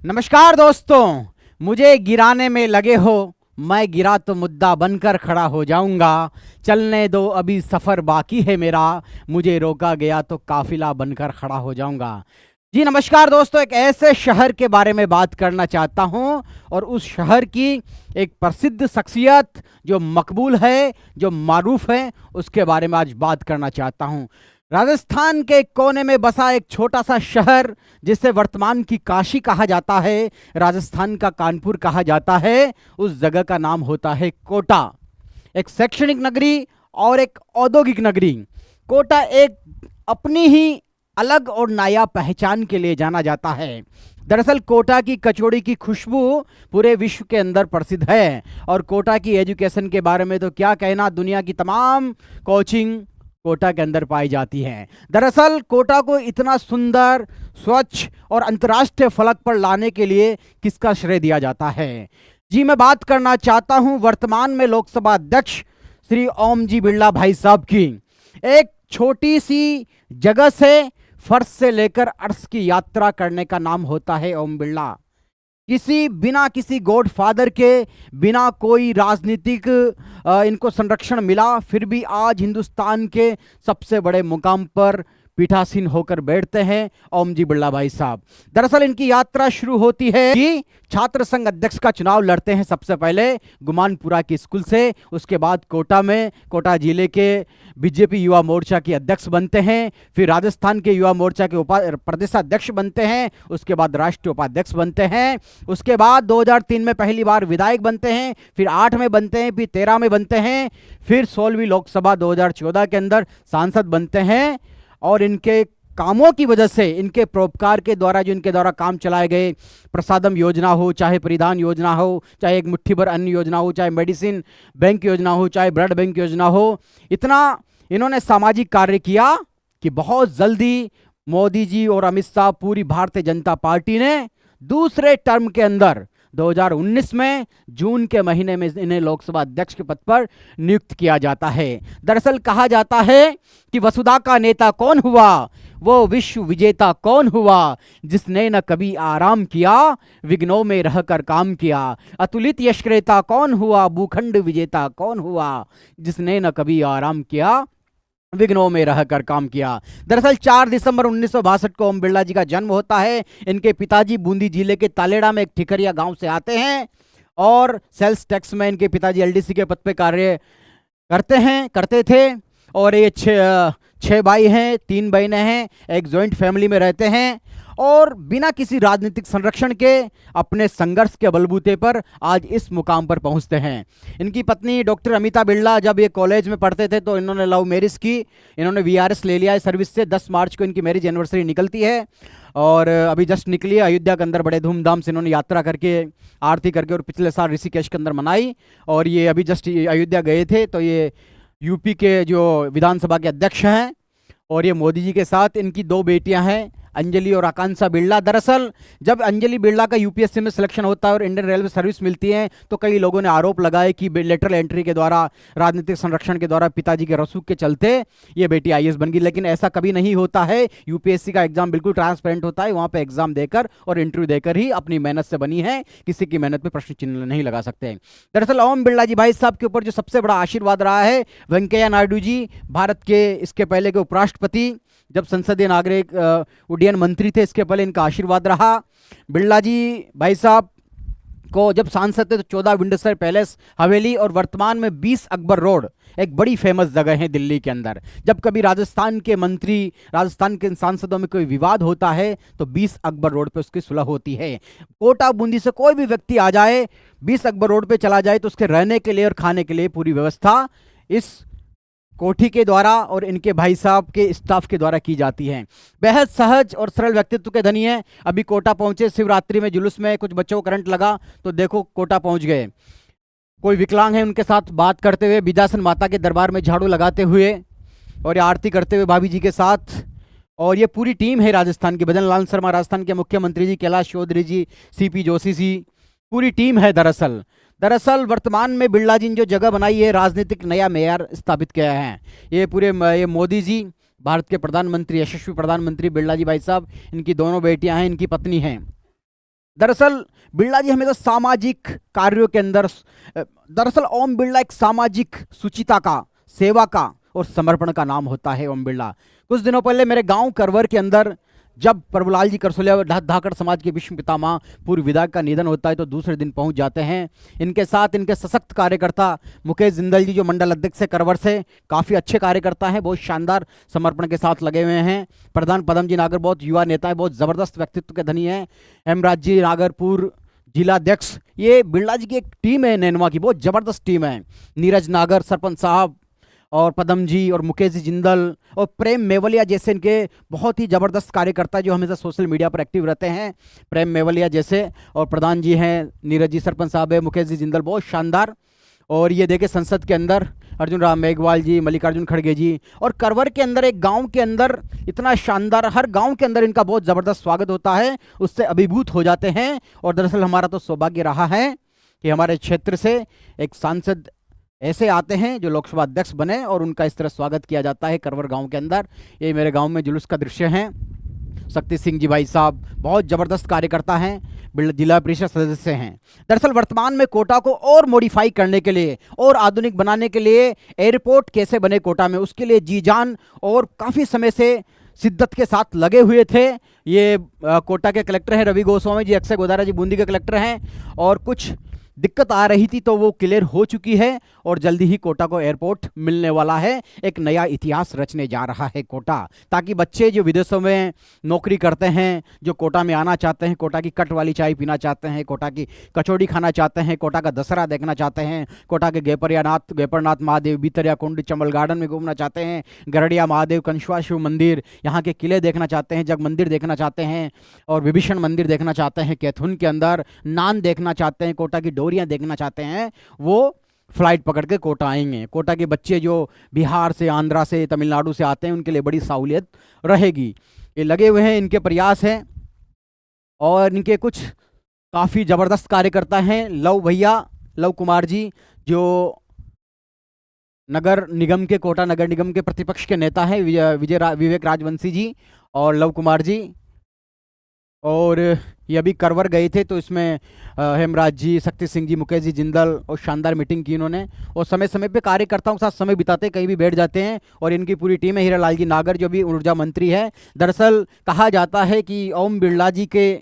नमस्कार दोस्तों, मुझे गिराने में लगे हो, मैं गिरा तो मुद्दा बनकर खड़ा हो जाऊंगा। चलने दो अभी सफ़र बाकी है मेरा, मुझे रोका गया तो काफिला बनकर खड़ा हो जाऊंगा। जी नमस्कार दोस्तों, एक ऐसे शहर के बारे में बात करना चाहता हूं और उस शहर की एक प्रसिद्ध शख्सियत जो मकबूल है, जो मारूफ है, उसके बारे में आज बात करना चाहता हूं। राजस्थान के एक कोने में बसा एक छोटा सा शहर जिसे वर्तमान की काशी कहा जाता है, राजस्थान का कानपुर कहा जाता है। उस जगह का नाम होता है कोटा। एक शैक्षणिक नगरी और एक औद्योगिक नगरी। कोटा एक अपनी ही अलग और नायाब पहचान के लिए जाना जाता है। दरअसल कोटा की कचौड़ी की खुशबू पूरे विश्व के अंदर प्रसिद्ध है और कोटा की एजुकेशन के बारे में तो क्या कहना, दुनिया की तमाम कोचिंग कोटा के अंदर पाई जाती हैं। दरअसल कोटा को इतना सुंदर, स्वच्छ और अंतर्राष्ट्रीय फलक पर लाने के लिए किसका श्रेय दिया जाता है? जी मैं बात करना चाहता हूं वर्तमान में लोकसभा अध्यक्ष श्री ओम जी बिरला भाई साहब की। एक छोटी सी जगह से फर्श से लेकर अर्श की यात्रा करने का नाम होता है ओम बिरला। बिना किसी गॉड फादर के, बिना कोई राजनीतिक इनको संरक्षण मिला, फिर भी आज हिंदुस्तान के सबसे बड़े मुकाम पर पीठासीन होकर बैठते हैं ओम जी बिरला भाई साहब। दरअसल इनकी यात्रा शुरू होती है कि छात्र संघ अध्यक्ष का चुनाव लड़ते हैं सबसे पहले गुमानपुरा की स्कूल से। उसके बाद कोटा में, कोटा जिले के बीजेपी युवा मोर्चा के अध्यक्ष बनते हैं। फिर राजस्थान के युवा मोर्चा के प्रदेशाध्यक्ष बनते हैं। उसके बाद राष्ट्रीय उपाध्यक्ष बनते हैं। उसके बाद 2003 में पहली बार विधायक बनते हैं। फिर 8 में बनते हैं, फिर 13 में बनते हैं, फिर 16वीं लोकसभा 2014 के अंदर सांसद बनते हैं। और इनके कामों की वजह से, इनके परोपकार के द्वारा जो इनके द्वारा काम चलाए गए, प्रसादम योजना हो, चाहे परिधान योजना हो, चाहे एक मुट्ठी भर अन्न योजना हो, चाहे मेडिसिन बैंक योजना हो, चाहे ब्लड बैंक योजना हो, इतना इन्होंने सामाजिक कार्य किया कि बहुत जल्दी मोदी जी और अमित शाह, पूरी भारतीय जनता पार्टी ने दूसरे टर्म के अंदर 2019 में जून के महीने में इन्हें लोकसभा अध्यक्ष के पद पर नियुक्त किया जाता है। दरअसल कहा जाता है कि वसुधा का नेता कौन हुआ, वो विश्व विजेता कौन हुआ, जिसने न कभी आराम किया, विघ्नों में रहकर काम किया। अतुलित यशक्रेता कौन हुआ, भूखंड विजेता कौन हुआ, जिसने न कभी आराम किया, विघ्नों में रहकर काम किया। दरअसल 4 दिसंबर 1962 को ओम बिरला जी का जन्म होता है। इनके पिताजी बूंदी जिले के तालेड़ा में एक ठिकरिया गांव से आते हैं और सेल्स टैक्स में इनके पिताजी एलडीसी के पद पे कार्य करते थे। और ये 6 भाई हैं, 3 बहनें हैं, एक जॉइंट फैमिली में रहते हैं और बिना किसी राजनीतिक संरक्षण के अपने संघर्ष के बलबूते पर आज इस मुकाम पर पहुंचते हैं। इनकी पत्नी डॉक्टर अमिता बिरला जब ये कॉलेज में पढ़ते थे तो इन्होंने लव मैरिज की। इन्होंने वीआरएस ले लिया है सर्विस से। 10 मार्च को इनकी मैरिज एनिवर्सरी निकलती है और अभी जस्ट निकली है। अयोध्या के अंदर बड़े धूमधाम से इन्होंने यात्रा करके, आरती करके, और पिछले साल ऋषिकेश के अंदर मनाई। और ये अभी जस्ट अयोध्या गए थे तो ये यूपी के जो विधानसभा के अध्यक्ष हैं और ये मोदी जी के साथ इनकी 2 बेटियां हैं, अंजलि और आकांक्षा बिरला। दरअसल जब अंजलि बिरला का यूपीएससी में सिलेक्शन होता है और इंडियन रेलवे सर्विस मिलती है तो कई लोगों ने आरोप लगाए कि लेटरल एंट्री के द्वारा, राजनीतिक संरक्षण के द्वारा, पिताजी के रसूख के चलते ये बेटी आईएएस बन गई। लेकिन ऐसा कभी नहीं होता है। यूपीएससी का एग्जाम बिल्कुल ट्रांसपेरेंट होता है। वहां पर एग्जाम देकर और इंटरव्यू देकर ही अपनी मेहनत से बनी है, किसी की मेहनत पर प्रश्न चिन्ह नहीं लगा सकते। दरअसल ओम बिरला जी भाई साहब के ऊपर जो सबसे बड़ा आशीर्वाद रहा है, वेंकैया नायडू जी, भारत के इसके पहले के उपराष्ट्रपति, जब संसदीय नागरिक उड्डयन मंत्री थे, इसके पहले इनका आशीर्वाद रहा। बिरला जी भाई साहब को जब सांसद थे तो 14 विंडसर पैलेस हवेली और वर्तमान में 20 अकबर रोड एक बड़ी फेमस जगह है दिल्ली के अंदर। जब कभी राजस्थान के मंत्री, राजस्थान के सांसदों में कोई विवाद होता है तो 20 अकबर रोड पे उसकी सुलह होती है। कोटा बूंदी से कोई भी व्यक्ति आ जाए, 20 अकबर रोड पे चला जाए तो उसके रहने के लिए और खाने के लिए पूरी व्यवस्था इस कोठी के द्वारा और इनके भाई साहब के स्टाफ के द्वारा की जाती है। बेहद सहज और सरल व्यक्तित्व के धनी है। अभी कोटा पहुंचे, शिवरात्रि में जुलूस में कुछ बच्चों को करंट लगा तो देखो कोटा पहुंच गए। कोई विकलांग है, उनके साथ बात करते हुए, विद्यासन माता के दरबार में झाड़ू लगाते हुए और आरती करते हुए भाभी जी के साथ। और ये पूरी टीम है राजस्थान की। भजन लाल शर्मा राजस्थान के मुख्यमंत्री जी, कैलाश चौधरी जी, सीपी जोशी जी, पूरी टीम है। दरअसल वर्तमान में बिरला जी ने जो जगह बनाई है, राजनीतिक नया मेयार स्थापित किया है। ये मोदी जी, भारत के प्रधानमंत्री, यशस्वी प्रधानमंत्री बिरला जी भाई साहब, इनकी दोनों बेटियां हैं, इनकी पत्नी हैं। दरअसल बिरला जी हमेशा सामाजिक कार्यों के अंदर, दरअसल ओम बिरला एक सामाजिक सुचिता का, सेवा का और समर्पण का नाम होता है ओम बिरला। कुछ दिनों पहले मेरे गांव करवर के अंदर जब प्रभुलाल जी करसोलिया धाकड़ समाज के विश्व पितामह पूर्व विधायक का निधन होता है तो दूसरे दिन पहुंच जाते हैं। इनके साथ इनके सशक्त कार्यकर्ता मुकेश जिंदल जी जो मंडल अध्यक्ष है करवर से, काफ़ी अच्छे कार्यकर्ता हैं, बहुत शानदार समर्पण के साथ लगे हुए हैं। प्रधान पदम जी नागर बहुत युवा नेता है, बहुत ज़बरदस्त व्यक्तित्व के धनी हैं। हेमराज जी नागर पूर्व जिलाध्यक्ष, ये बिरला जी की एक टीम है नैनवा की, बहुत ज़बरदस्त टीम है। नीरज नागर सरपंच साहब और पदम जी और मुकेश जी जिंदल और प्रेम मेवलिया जैसे इनके बहुत ही ज़बरदस्त कार्यकर्ता जो हमेशा सोशल मीडिया पर एक्टिव रहते हैं। प्रेम मेवलिया जैसे, और प्रधान जी हैं, नीरज जी सरपंच साहब है, मुकेश जी जिंदल, बहुत शानदार। और ये देखे संसद के अंदर अर्जुन राम मेघवाल जी, मल्लिकार्जुन खड़गे जी, और करवर के अंदर एक गांव के अंदर इतना शानदार, हर गांव के अंदर इनका बहुत ज़बरदस्त स्वागत होता है, उससे अभिभूत हो जाते हैं। और दरअसल हमारा तो सौभाग्य रहा है कि हमारे क्षेत्र से एक सांसद ऐसे आते हैं जो लोकसभा अध्यक्ष बने और उनका इस तरह स्वागत किया जाता है करवर गांव के अंदर। ये मेरे गांव में जुलूस का दृश्य है। शक्ति सिंह जी भाई साहब बहुत ज़बरदस्त कार्यकर्ता हैं, जिला परिषद सदस्य हैं। दरअसल वर्तमान में कोटा को और मॉडिफाई करने के लिए और आधुनिक बनाने के लिए एयरपोर्ट कैसे बने कोटा में, उसके लिए जी जान और काफ़ी समय से शिद्दत के साथ लगे हुए थे। ये कोटा के कलेक्टर हैं रवि गोस्वामी जी, अक्षय गोदारा जी बूंदी के कलेक्टर हैं, और कुछ दिक्कत आ रही थी तो वो क्लियर हो चुकी है और जल्दी ही कोटा को एयरपोर्ट मिलने वाला है। एक नया इतिहास रचने जा रहा है कोटा, ताकि बच्चे जो विदेशों में नौकरी करते हैं, जो कोटा में आना चाहते हैं, कोटा की कट वाली चाय पीना चाहते हैं, कोटा की कचौड़ी खाना चाहते हैं, कोटा का दशहरा देखना चाहते हैं, कोटा के गेपरनाथ महादेव, बीतरिया कुंड, चंबल गार्डन में घूमना चाहते हैं, गरड़िया महादेव, कंशुआ शिव मंदिर, यहाँ के किले देखना चाहते हैं, जग मंदिर देखना चाहते हैं और विभीषण मंदिर देखना चाहते हैं, कैथुन के अंदर नान देखना चाहते हैं, कोटा की देखना चाहते हैं, वो फ्लाइट पकड़ के कोटा आएंगे। कोटा के बच्चे जो बिहार से, आंध्रा से, तमिलनाडु से आते हैं उनके लिए बड़ी सहूलियत रहेगी। ये लगे हुए हैं, इनके प्रयास हैं और इनके कुछ काफ़ी ज़बरदस्त कार्यकर्ता हैं। लव कुमार जी जो नगर निगम के, कोटा नगर निगम के प्रतिपक्ष के नेता हैं, विवेक राजवंशी जी और लव कुमार जी, और ये अभी करवर गए थे तो इसमें हेमराज जी, शक्ति सिंह जी, मुकेश जी जिंदल और शानदार मीटिंग की इन्होंने, और समय समय पे कार्यकर्ताओं के साथ समय बिताते, कहीं भी बैठ जाते हैं। और इनकी पूरी टीम है। हीरालाल जी नागर जो भी ऊर्जा मंत्री है, दरअसल कहा जाता है कि ओम बिरला जी के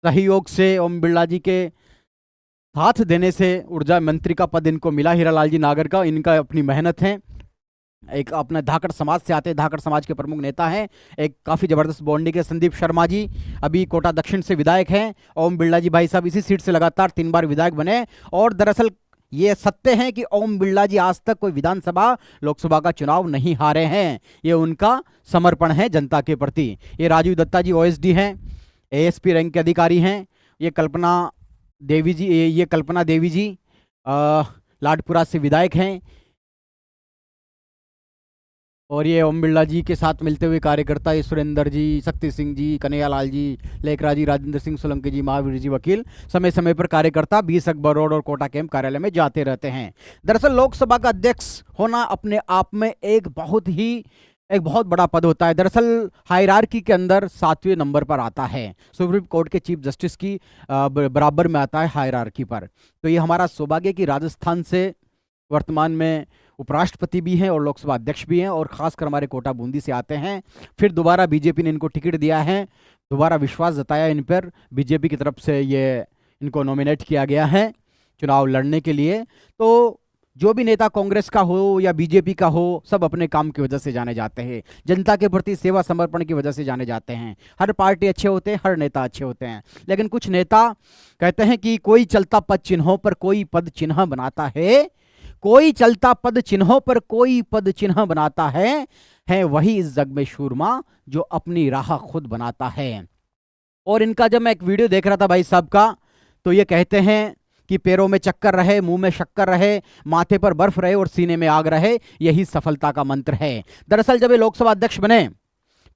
सहयोग से, ओम बिरला जी के साथ देने से ऊर्जा मंत्री का पद इनको मिला, हीरालाल जी नागर का। इनका अपनी मेहनत है, एक अपने धाकड़ समाज से आते हैं, धाकड़ समाज के प्रमुख नेता हैं, एक काफ़ी ज़बरदस्त बॉन्डिंग है। संदीप शर्मा जी अभी कोटा दक्षिण से विधायक हैं। ओम बिरला जी भाई साहब इसी सीट से लगातार 3 बार विधायक बने। और दरअसल ये सत्य है कि ओम बिरला जी आज तक कोई विधानसभा, लोकसभा का चुनाव नहीं हारे हैं। ये उनका समर्पण है जनता के प्रति। ये राजीव दत्ता जी OSD हैं, ASP रैंक के अधिकारी हैं। ये कल्पना देवी जी लाडपुरा से विधायक हैं। और ये ओम बिरला जी के साथ मिलते हुए कार्यकर्ता सुरेंद्र जी, शक्ति सिंह जी, कन्हैयालाल जी, लेकरा जी, राजेंद्र सिंह सोलंकी जी, महावीर जी वकील, समय समय पर कार्यकर्ता 20 अकबर रोड और कोटा कैंप कार्यालय में जाते रहते हैं। दरअसल लोकसभा का अध्यक्ष होना अपने आप में एक बहुत बड़ा पद होता है। दरअसल हायरार्की के अंदर 7वें नंबर पर आता है, सुप्रीम कोर्ट के चीफ जस्टिस की बराबर में आता है हायरार्की पर। तो ये हमारा सौभाग्य कि राजस्थान से वर्तमान में उपराष्ट्रपति भी हैं और लोकसभा अध्यक्ष भी हैं, और खासकर हमारे कोटा बूंदी से आते हैं। फिर दोबारा बीजेपी ने इनको टिकट दिया है, दोबारा विश्वास जताया इन पर, बीजेपी की तरफ से ये इनको नॉमिनेट किया गया है चुनाव लड़ने के लिए। तो जो भी नेता कांग्रेस का हो या बीजेपी का हो, सब अपने काम की वजह से जाने जाते हैं, जनता के प्रति सेवा समर्पण की वजह से जाने जाते हैं। हर पार्टी अच्छे होते हैं, हर नेता अच्छे होते हैं, लेकिन कुछ नेता कहते हैं कि कोई चलता पद चिन्हों पर कोई पद चिन्ह बनाता है, कोई चलता पद चिन्हों पर कोई पद चिन्ह बनाता है वही इस जग में शूरमा जो अपनी राह खुद बनाता है। और इनका जब मैं एक वीडियो देख रहा था भाई साहब का, तो ये कहते हैं कि पैरों में चक्कर रहे, मुंह में शक्कर रहे, माथे पर बर्फ रहे और सीने में आग रहे, यही सफलता का मंत्र है। दरअसल जब ये लोकसभा अध्यक्ष बने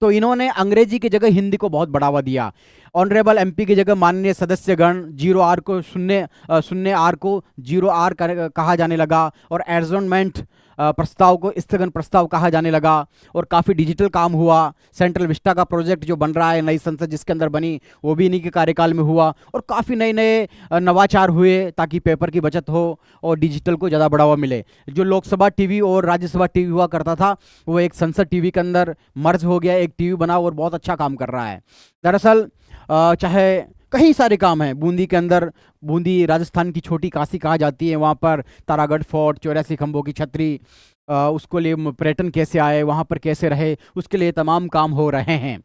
तो इन्होंने अंग्रेजी की जगह हिंदी को बहुत बढ़ावा दिया। ऑनरेबल एमपी की जगह माननीय सदस्यगण, जीरो आर को शून्य आर को जीरो आर कहा जाने लगा, और एडजॉर्नमेंट प्रस्ताव को स्थगन प्रस्ताव कहा जाने लगा। और काफ़ी डिजिटल काम हुआ। सेंट्रल विस्टा का प्रोजेक्ट जो बन रहा है, नई संसद जिसके अंदर बनी, वो भी इन्हीं के कार्यकाल में हुआ। और काफ़ी नए नए नवाचार हुए ताकि पेपर की बचत हो और डिजिटल को ज़्यादा बढ़ावा मिले। जो लोकसभा टीवी और राज्यसभा टीवी हुआ करता था, वो एक संसद टीवी के अंदर मर्ज हो गया, एक टीवी बना और बहुत अच्छा काम कर रहा है। दरअसल चाहे कई सारे काम हैं बूंदी के अंदर। बूंदी राजस्थान की छोटी काशी कहा जाती है। वहाँ पर तारागढ़ फोर्ट, 84 खंभों की छतरी, उसको लिए पर्यटन कैसे आए, वहाँ पर कैसे रहे, उसके लिए तमाम काम हो रहे हैं।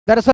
दरअसल